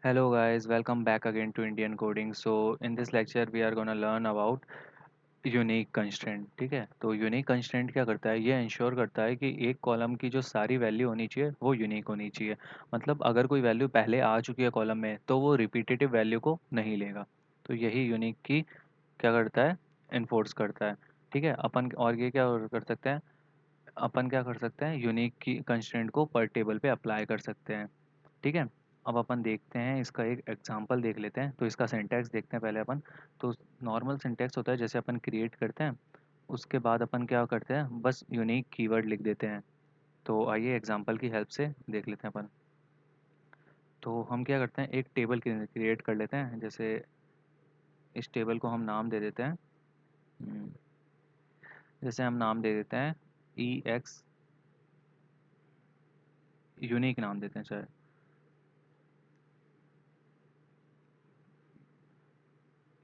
Hello guys, welcome back again to Indian Coding. So in this lecture we are gonna learn about unique constraint. ठीक है, तो unique constraint क्या करता है, ये इंश्योर करता है कि एक कॉलम की जो सारी वैल्यू होनी चाहिए वो यूनिक होनी चाहिए। मतलब अगर कोई वैल्यू पहले आ चुकी है कॉलम में तो वो रिपीटेटिव वैल्यू को नहीं लेगा। तो यही यूनिक की क्या करता है, इन्फोर्स करता है। ठीक है, अपन और ये क्या और कर सकते हैं, अपन क्या कर सकते हैं, यूनिक की कंस्ट्रेंट को पर टेबल पे अप्लाई कर सकते हैं। ठीक है, अब अपन देखते हैं इसका एक एग्जांपल देख लेते हैं। तो इसका सिंटैक्स देखते हैं पहले अपन। तो नॉर्मल सिंटैक्स होता है जैसे अपन क्रिएट करते हैं, उसके बाद अपन क्या करते हैं, बस यूनिक कीवर्ड लिख देते हैं। तो आइए एग्जांपल की हेल्प से देख लेते हैं अपन। तो हम क्या करते हैं, एक टेबल क्रिएट कर लेते हैं। जैसे इस टेबल को हम नाम दे देते हैं, हम्म, जैसे हम नाम दे देते हैं ई एक्स, यूनिक नाम देते हैं चाहे,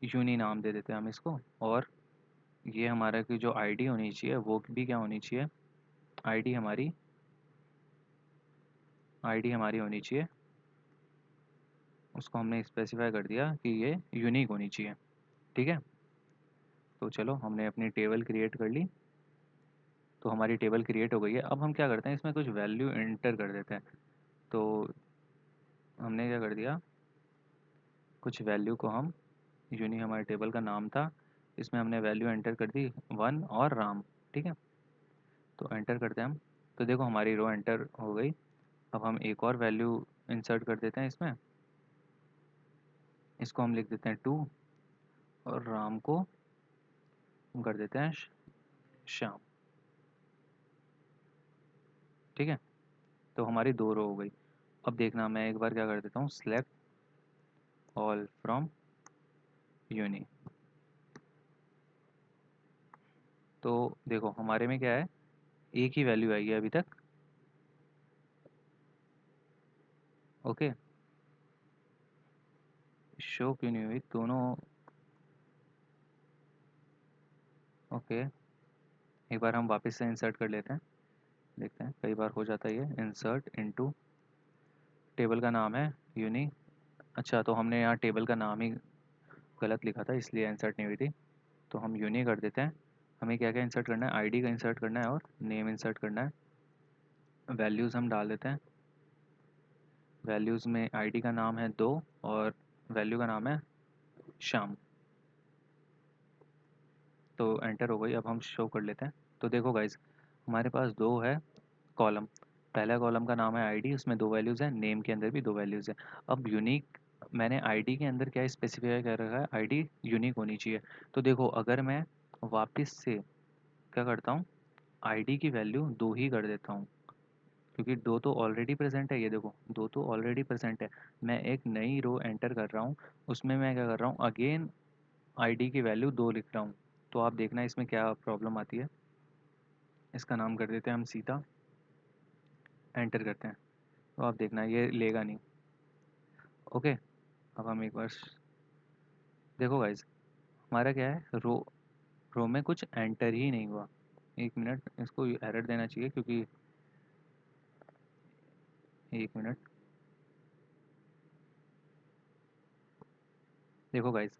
यूनी नाम दे देते हैं हम इसको। और ये हमारा की जो आईडी होनी चाहिए वो भी क्या होनी चाहिए, आईडी हमारी, आईडी हमारी होनी चाहिए, उसको हमने स्पेसिफाई कर दिया कि ये यूनिक होनी चाहिए। ठीक है, तो चलो हमने अपनी टेबल क्रिएट कर ली। तो हमारी टेबल क्रिएट हो गई है। अब हम क्या करते हैं, इसमें कुछ वैल्यू एंटर कर देते हैं। तो हमने क्या कर दिया, कुछ वैल्यू को हम, यूनिक हमारे टेबल का नाम था, इसमें हमने वैल्यू एंटर कर दी 1 और राम। ठीक है, तो एंटर करते हैं हम। तो देखो हमारी रो एंटर हो गई। अब हम एक और वैल्यू इंसर्ट कर देते हैं इसमें, इसको हम लिख देते हैं 2, और राम को हम कर देते हैं श्याम। ठीक है, तो हमारी दो रो हो गई। अब देखना, मैं एक बार क्या कर देता हूँ, सेलेक्ट ऑल फ्रॉम यूनी। तो देखो हमारे में क्या है, एक ही वैल्यू आई है अभी तक। ओके, शो क्यों नहीं हुई दोनों। ओके, एक बार हम वापस से इंसर्ट कर लेते हैं, देखते हैं, कई बार हो जाता है ये। इंसर्ट इनटू, टेबल का नाम है यूनी। अच्छा, तो हमने यहाँ टेबल का नाम ही गलत लिखा था इसलिए इंसर्ट नहीं हुई थी। तो हम यूनी कर देते हैं। हमें क्या क्या इंसर्ट करना है, आईडी का इंसर्ट करना है और नेम इंसर्ट करना है। वैल्यूज़ हम डाल देते हैं। वैल्यूज़ में आईडी का नाम है 2 और वैल्यू का नाम है श्याम। तो एंटर हो गई। अब हम शो कर लेते हैं। तो देखो गाइज, हमारे पास दो है कॉलम। पहला कॉलम का नाम है आईडी, उसमें दो वैल्यूज़ हैं, नेम के अंदर भी दो वैल्यूज़ हैं। अब यूनिक, मैंने आईडी के अंदर क्या स्पेसिफाई कर रखा है, आईडी यूनिक होनी चाहिए। तो देखो अगर मैं वापस से क्या करता हूँ, आईडी की वैल्यू 2 ही कर देता हूँ, क्योंकि दो तो ऑलरेडी प्रेजेंट है। ये देखो दो तो ऑलरेडी प्रेजेंट है। मैं एक नई रो एंटर कर रहा हूँ, उसमें मैं क्या कर रहा हूँ, अगेन आईडी की वैल्यू 2 लिख रहा हूँ। तो आप देखना इसमें क्या प्रॉब्लम आती है। इसका नाम कर देते हैं हम सीता, एंटर करते हैं। तो आप देखना ये लेगा नहीं। ओके, अब हम एक बार देखो गाइज, हमारा क्या है, रो, रो में कुछ एंटर ही नहीं हुआ। एक मिनट, इसको एरर देना चाहिए क्योंकि, एक मिनट, देखो गाइज,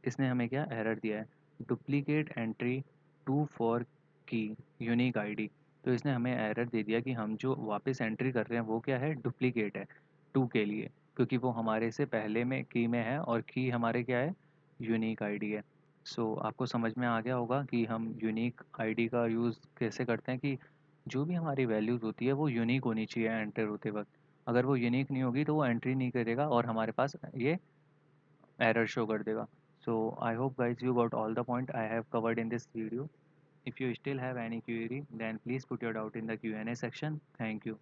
इसने हमें क्या एरर दिया है, डुप्लीकेट एंट्री टू फॉर की यूनिक आईडी। तो इसने हमें एरर दे दिया कि हम जो वापस एंट्री कर रहे हैं वो क्या है, डुप्लीकेट है टू के लिए, क्योंकि वो हमारे से पहले में की में है और की हमारे क्या है, यूनिक आईडी है। सो आपको समझ में आ गया होगा कि हम यूनिक आईडी का यूज़ कैसे करते हैं, कि जो भी हमारी वैल्यूज़ होती है वो यूनिक होनी चाहिए एंटर होते वक्त। अगर वो यूनिक नहीं होगी तो वो एंट्री नहीं करेगा और हमारे पास ये error show कर देगा। So I hope guys you got all the point I have covered in this video. If you still have any query then please put your doubt in the Q&A section. Thank you.